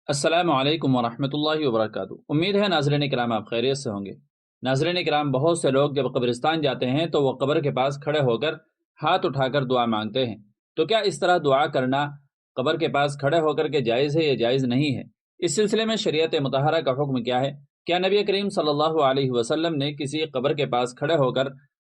السلام علیکم ورحمۃ اللہ وبرکاتہ۔ امید ہے ناظرین کرام آپ خیریت سے ہوں گے۔ ناظرین کرام، بہت سے لوگ جب قبرستان جاتے ہیں تو وہ قبر کے پاس کھڑے ہو کر ہاتھ اٹھا کر دعا مانگتے ہیں۔ تو کیا اس طرح دعا کرنا قبر کے پاس کھڑے ہو کر کے جائز ہے یا جائز نہیں ہے؟ اس سلسلے میں شریعت مطہرہ کا حکم کیا ہے؟ کیا نبی کریم صلی اللہ علیہ وسلم نے کسی قبر کے پاس کھڑے ہو کر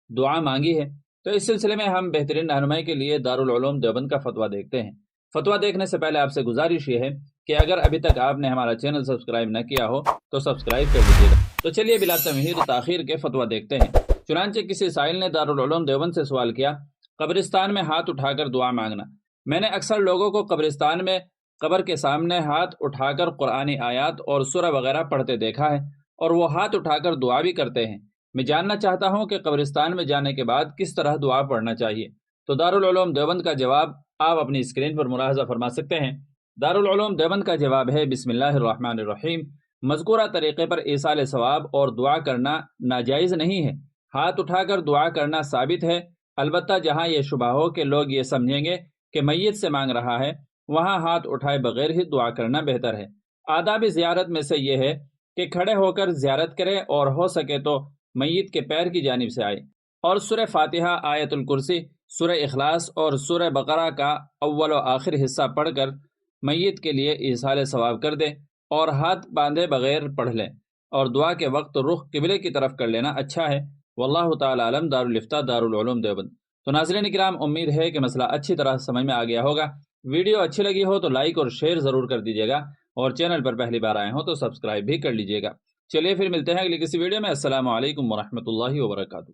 دعا مانگی ہے؟ تو اس سلسلے میں ہم بہترین رہنمائی کے لیے دارالعلوم دیوبند کا فتویٰ دیکھتے ہیں۔ فتویٰ دیکھنے سے پہلے آپ سے گزارش یہ ہے کہ اگر ابھی تک آپ نے ہمارا چینل سبسکرائب نہ کیا ہو تو سبسکرائب کر لیجیے گا۔ تو چلیے بلا تمہید تاخیر کے فتویٰ دیکھتے ہیں۔ چنانچہ کسی سائل نے دارالعلوم دیوبند سے سوال کیا، قبرستان میں ہاتھ اٹھا کر دعا مانگنا۔ میں نے اکثر لوگوں کو قبرستان میں قبر کے سامنے ہاتھ اٹھا کر قرآنی آیات اور سورہ وغیرہ پڑھتے دیکھا ہے، اور وہ ہاتھ اٹھا کر دعا بھی کرتے ہیں۔ میں جاننا چاہتا ہوں کہ قبرستان میں جانے کے بعد کس طرح دعا پڑھنا چاہیے۔ تو دارالعلوم دیوبند کا جواب آپ اپنی اسکرین پر ملاحظہ فرما سکتے ہیں۔ دارالعلوم دیوبند کا جواب ہے، بسم اللہ الرحمن الرحیم۔ مذکورہ طریقے پر ایصال ثواب اور دعا کرنا ناجائز نہیں ہے۔ ہاتھ اٹھا کر دعا کرنا ثابت ہے، البتہ جہاں یہ شبہ ہو کہ لوگ یہ سمجھیں گے کہ میت سے مانگ رہا ہے، وہاں ہاتھ اٹھائے بغیر ہی دعا کرنا بہتر ہے۔ آداب زیارت میں سے یہ ہے کہ کھڑے ہو کر زیارت کرے اور ہو سکے تو میت کے پیر کی جانب سے آئے، اور سورہ فاتحہ، آیت الکرسی، سورہ اخلاص اور سورہ بقرہ کا اول و آخر حصہ پڑھ کر میت کے لیے ایصال ثواب کر دے، اور ہاتھ باندھے بغیر پڑھ لیں، اور دعا کے وقت رخ قبلے کی طرف کر لینا اچھا ہے۔ واللہ تعالی علم۔ دارالفتہ دارالعلوم دیوبند۔ تو ناظرین کرام، امید ہے کہ مسئلہ اچھی طرح سمجھ میں آ گیا ہوگا۔ ویڈیو اچھی لگی ہو تو لائک اور شیئر ضرور کر دیجیے گا، اور چینل پر پہلی بار آئے ہوں تو سبسکرائب بھی کر لیجیے گا۔ چلیے پھر ملتے ہیں اگلی کسی ویڈیو میں۔ السلام علیکم ورحمۃ اللہ وبرکاتہ۔